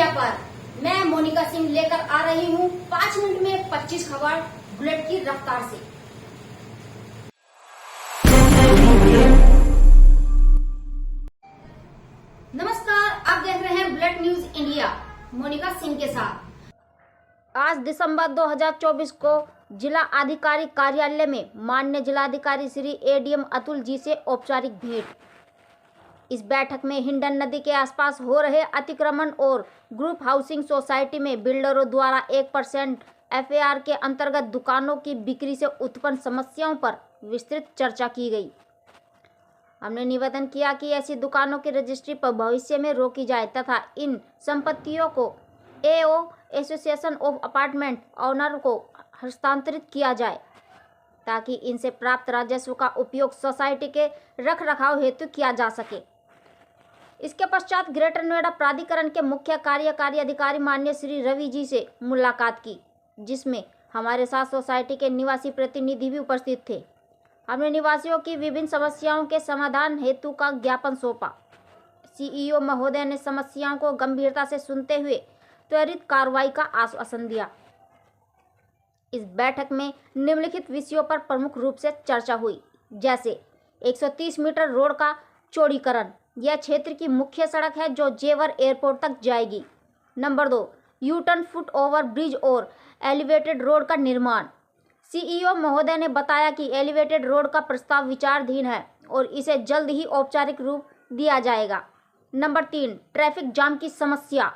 India पर मैं मोनिका सिंह लेकर आ रही हूँ 5 मिनट में 25 खबर बुलेट की रफ्तार से। नमस्कार, आप देख रहे हैं Bullet News India Monika Singh के साथ। आज दिसंबर 2024 को जिला अधिकारी कार्यालय में माननीय जिलाधिकारी श्री एडीएम अतुल जी से औपचारिक भेंट। इस बैठक में हिंडन नदी के आसपास हो रहे अतिक्रमण और ग्रुप हाउसिंग सोसाइटी में बिल्डरों द्वारा 1% FAR के अंतर्गत दुकानों की बिक्री से उत्पन्न समस्याओं पर विस्तृत चर्चा की गई। हमने निवेदन किया कि ऐसी दुकानों की रजिस्ट्री पर भविष्य में रोकी जाए तथा इन संपत्तियों को AO association of apartment owner को हस्तांतरित किया जाए ताकि इनसे प्राप्त राजस्व का उपयोग सोसाइटी के रखरखाव हेतु किया जा सके। इसके पश्चात ग्रेटर नोएडा प्राधिकरण के मुख्य कार्यकारी अधिकारी माननीय श्री रवि जी से मुलाकात की, जिसमें हमारे साथ सोसाइटी के निवासी प्रतिनिधि भी उपस्थित थे। हमने निवासियों की विभिन्न समस्याओं के समाधान हेतु का ज्ञापन सौंपा। CEO महोदय ने समस्याओं को गंभीरता से सुनते हुए त्वरित कार्रवाई का आश्वासन दिया। इस बैठक में निम्नलिखित विषयों पर प्रमुख रूप से चर्चा हुई, जैसे 130 मीटर रोड का चौड़ीकरण। यह क्षेत्र की मुख्य सड़क है जो जेवर एयरपोर्ट तक जाएगी। Number 2, U turn foot over bridge और एलिवेटेड रोड का निर्माण। CEO महोदय ने बताया कि एलिवेटेड रोड का प्रस्ताव विचाराधीन है और इसे जल्द ही औपचारिक रूप दिया जाएगा। नंबर 3, ट्रैफिक जाम की समस्या,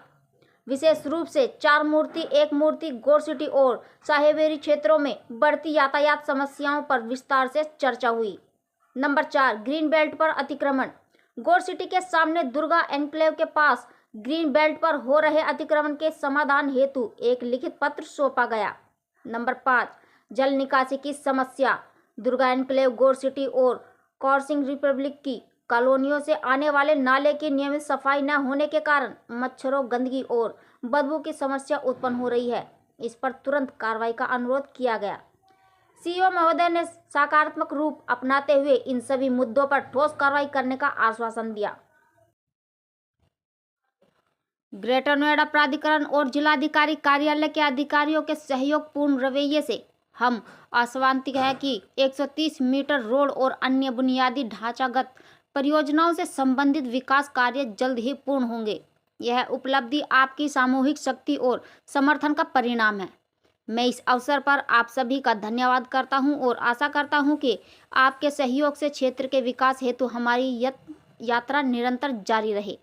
विशेष रूप से 4 मूर्ति 1 मूर्ति गौर सिटी और साहेबेरी क्षेत्रों में बढ़ती यातायात समस्याओं पर विस्तार से चर्चा हुई। नंबर 4, ग्रीन बेल्ट पर अतिक्रमण। गौर सिटी के सामने दुर्गा एनक्लेव के पास ग्रीन बेल्ट पर हो रहे अतिक्रमण के समाधान हेतु एक लिखित पत्र सौंपा गया। नंबर 5, जल निकासी की समस्या। दुर्गा एनक्लेव गौर सिटी और कॉर्सिंग रिपब्लिक की कॉलोनियों से आने वाले नाले की नियमित सफाई न होने के कारण मच्छरों, गंदगी और बदबू की समस्या उत्पन्न हो रही है। इस पर तुरंत कार्रवाई का अनुरोध किया गया। CEO महोदय ने सकारात्मक रूप अपनाते हुए इन सभी मुद्दों पर ठोस कार्रवाई करने का आश्वासन दिया। ग्रेटर नोएडा प्राधिकरण और जिलाधिकारी कार्यालय के अधिकारियों के सहयोगपूर्ण रवैये से हम आश्वस्त हैं कि 130 मीटर रोड और अन्य बुनियादी ढांचागत परियोजनाओं से संबंधित विकास कार्य जल्द ही पूर्ण होंगे। यह उपलब्धि आपकी सामूहिक शक्ति और समर्थन का परिणाम है। मैं इस अवसर पर आप सभी का धन्यवाद करता हूं और आशा करता हूं कि आपके सहयोग से क्षेत्र के विकास हेतु हमारी यात्रा निरंतर जारी रहे।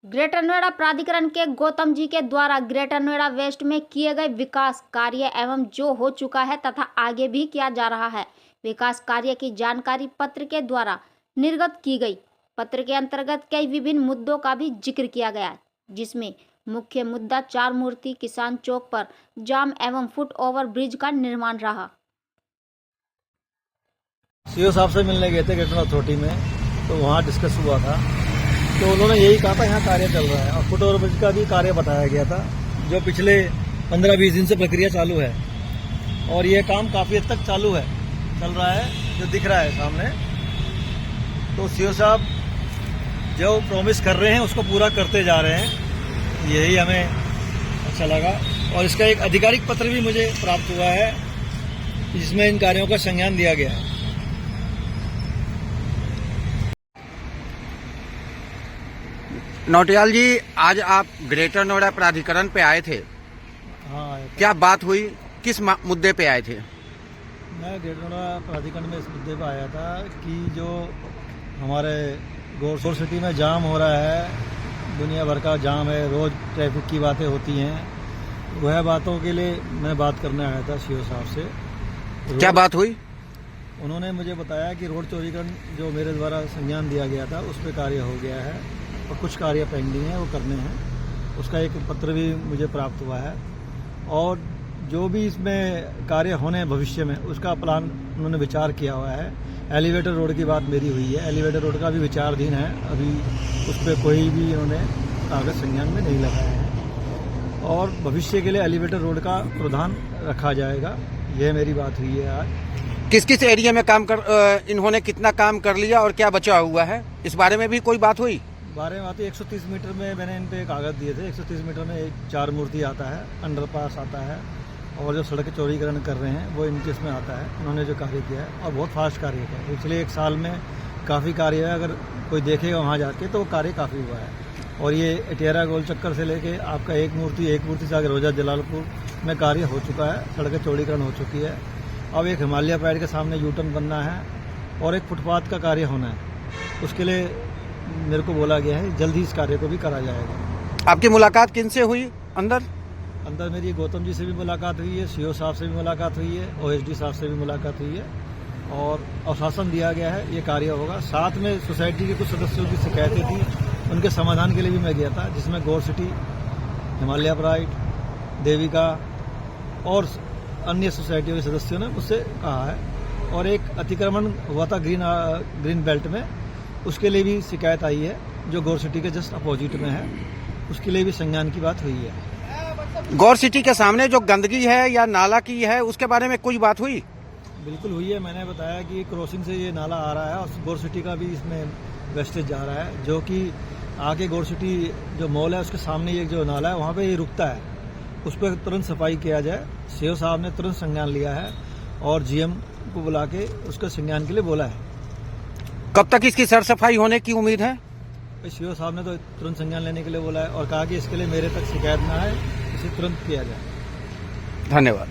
ग्रेटर नोएडा प्राधिकरण के गौतम जी के द्वारा ग्रेटर नोएडा वेस्ट में किए गए विकास कार्य एवं जो हो चुका है तथा आगे भी किया जा रहा है, विकास कार्य की जानकारी पत्र के द्वारा निर्गत की गई। पत्र के अंतर्गत कई विभिन्न मुद्दों का भी जिक्र किया गया, जिसमें मुख्य मुद्दा 4 मूर्ति किसान चौक पर जाम एवं फुट ओवर ब्रिज का निर्माण रहा। CEO साहब से मिलने गए थे ग्रेटर अथॉरिटी में, तो वहाँ डिस्कस हुआ था, तो उन्होंने यही कहा था यहाँ कार्य चल रहा है और फुट ओवर ब्रिज का भी कार्य बताया गया था, जो पिछले 15-20 दिन से प्रक्रिया चालू है और ये काम काफी हद तक चालू है, चल रहा है, जो दिख रहा है सामने। तो CEO साहब जो प्रॉमिस कर रहे हैं उसको पूरा करते जा रहे हैं, यही हमें अच्छा लगा। और इसका एक आधिकारिक पत्र भी मुझे प्राप्त हुआ है जिसमें इन कार्यों का संज्ञान दिया गया है। नौटियाल जी, आज आप ग्रेटर नोएडा प्राधिकरण पे आए थे। हाँ, क्या बात हुई, किस मुद्दे पे आए थे? मैं ग्रेटर नोएडा प्राधिकरण में इस मुद्दे पर आया था कि जो हमारे गौर सिटी में जाम हो रहा है, दुनिया भर का जाम है, रोज ट्रैफिक की बातें होती हैं, वह बातों के लिए मैं बात करने आया था CEO साहब से। क्या बात हुई? उन्होंने मुझे बताया कि रोड चौड़ीकरण जो मेरे द्वारा संज्ञान दिया गया था उस पर कार्य हो गया है और कुछ कार्य पेंडिंग है, वो करने हैं। उसका एक पत्र भी मुझे प्राप्त हुआ है और जो भी इसमें कार्य होने हैं भविष्य में उसका प्लान उन्होंने विचार किया हुआ है। एलिवेटर रोड की बात मेरी हुई है, एलिवेटर रोड का भी विचाराधीन है, अभी उस पर कोई भी उन्होंने कागज संज्ञान में नहीं लगाया है और भविष्य के लिए एलिवेटर रोड का प्रावधान रखा जाएगा। यह मेरी बात हुई है आज। किस किस एरिया में इन्होंने कितना काम कर लिया और क्या बचा हुआ है, इस बारे में भी कोई बात हुई? बारे में आती है 130 मीटर में मैंने इन पे कागज़ दिए थे। 130 मीटर में एक 4 मूर्ति आता है, अंडरपास आता है, और जो सड़क चौड़ीकरण कर रहे हैं वो इनके इसमें आता है। उन्होंने जो कार्य किया है और बहुत फास्ट कार्य किया है। पिछले 1 साल में काफ़ी कार्य है, अगर कोई देखेगा वहाँ जाके तो वो कार्य काफ़ी हुआ है। और ये एटेरा गोल चक्कर से लेके आपका एक मूर्ति से आगे रोजा जलालपुर में कार्य हो चुका है, सड़कें चौड़ीकरण हो चुकी है। अब एक हिमालय पैड के सामने यूटर्न बनना है और एक फुटपाथ का कार्य होना है। उसके लिए मेरे को बोला गया है, जल्दी इस कार्य को भी करा जाएगा। आपकी मुलाकात किनसे हुई अंदर मेरी गौतम जी से भी मुलाकात हुई है, सीओ साहब से भी मुलाकात हुई है, ओएसडी साहब से भी मुलाकात हुई है और आश्वासन दिया गया है ये कार्य होगा। साथ में सोसाइटी के कुछ सदस्यों की शिकायतें थी, उनके समाधान के लिए भी मैं गया था, जिसमें गौर सिटी, हिमालय प्राइड, देविका और अन्य सोसाइटियों के सदस्यों ने मुझसे कहा है। और एक अतिक्रमण हुआ था ग्रीन बेल्ट में, उसके लिए भी शिकायत आई है, जो गौर सिटी के जस्ट अपोजिट में है, उसके लिए भी संज्ञान की बात हुई है। गौर सिटी के सामने जो गंदगी है या नाला की है, उसके बारे में कुछ बात हुई? बिल्कुल हुई है। मैंने बताया कि क्रॉसिंग से ये नाला आ रहा है और गौर सिटी का भी इसमें वेस्टेज जा रहा है, जो कि आगे गौर सिटी जो मॉल है उसके सामने ये जो नाला है वहाँ पे ये रुकता है, उस पर तुरंत सफाई किया जाए। सीओ साहब ने तुरंत संज्ञान लिया है और जीएम को बुला के उसका संज्ञान के लिए बोला है। कब तक इसकी सर सफाई होने की उम्मीद है? सीओ साहब ने तो तुरंत संज्ञान लेने के लिए बोला है और कहा कि इसके लिए मेरे तक शिकायत ना आए, इसे तुरंत किया जाए। धन्यवाद।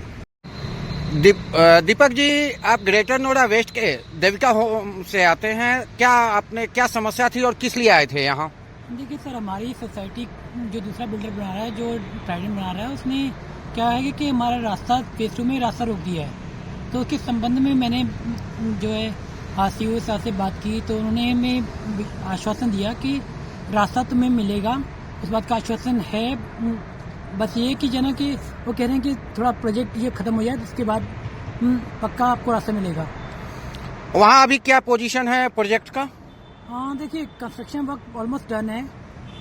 दीपक जी, आप ग्रेटर नोएडा वेस्ट के देविका होम से आते हैं, क्या आपने क्या समस्या थी और किस लिए आए थे यहाँ? देखिए सर, हमारी सोसाइटी जो दूसरा बिल्डर बना रहा है, जो प्राइवेट बना रहा है, उसने क्या है कि हमारा रास्ता फेस 2 में रास्ता रोक दिया है। तो उसके संबंध में मैंने जो है सीओ साहब से बात की, तो उन्होंने हमें आश्वासन दिया कि रास्ता तुम्हें मिलेगा। उस बात का आश्वासन है। बस ये कि जना कि वो कह रहे हैं कि थोड़ा प्रोजेक्ट ये खत्म हो जाए, उसके बाद पक्का आपको रास्ता मिलेगा। वहाँ अभी क्या पोजीशन है प्रोजेक्ट का? हाँ, देखिए कंस्ट्रक्शन वर्क ऑलमोस्ट डन है,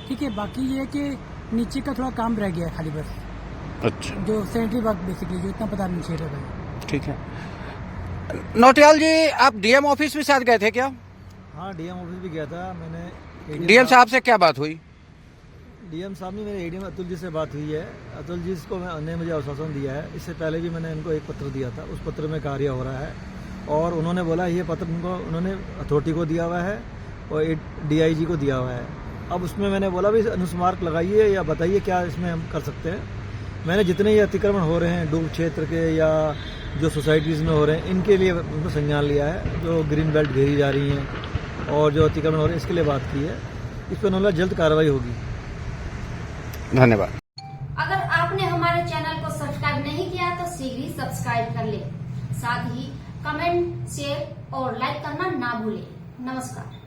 ठीक है। बाकी ये है कि नीचे का थोड़ा काम रह गया है खाली, बस। अच्छा, जो सैनिटरी वर्क बेसिकली जो इतना पता नहीं चल रहा है। ठीक है। नौटियाल जी, आप डीएम ऑफिस भी साथ गए थे क्या? हाँ, डीएम ऑफिस भी गया था मैंने। डीएम साहब से क्या बात हुई? डीएम साहब ने मेरे एडीएम अतुल जी से बात हुई है। अतुल जी को ने मुझे आश्वासन दिया है। इससे पहले भी मैंने इनको एक पत्र दिया था, उस पत्र में कार्य हो रहा है और उन्होंने बोला ये पत्र उन्होंने अथॉरिटी को दिया हुआ है और डीआईजी को दिया हुआ है। अब उसमें मैंने बोला भी अनुस्मारक लगाइए या बताइए क्या इसमें हम कर सकते हैं। मैंने जितने ये अतिक्रमण हो रहे हैं डूब क्षेत्र के या जो सोसाइटीज़ में हो रहे हैं, इनके लिए उनको संज्ञान लिया है। जो ग्रीन बेल्ट घेरी जा रही हैं और जो अतिक्रमण हो रहे हैं, इसके लिए बात की है। इस पर उन्होंने जल्द कार्रवाई होगी। धन्यवाद। अगर आपने हमारे चैनल को सब्सक्राइब नहीं किया तो शीघ्र ही सब्सक्राइब कर ले। साथ ही कमेंट, शेयर और लाइक करना ना भूलें। नमस्कार।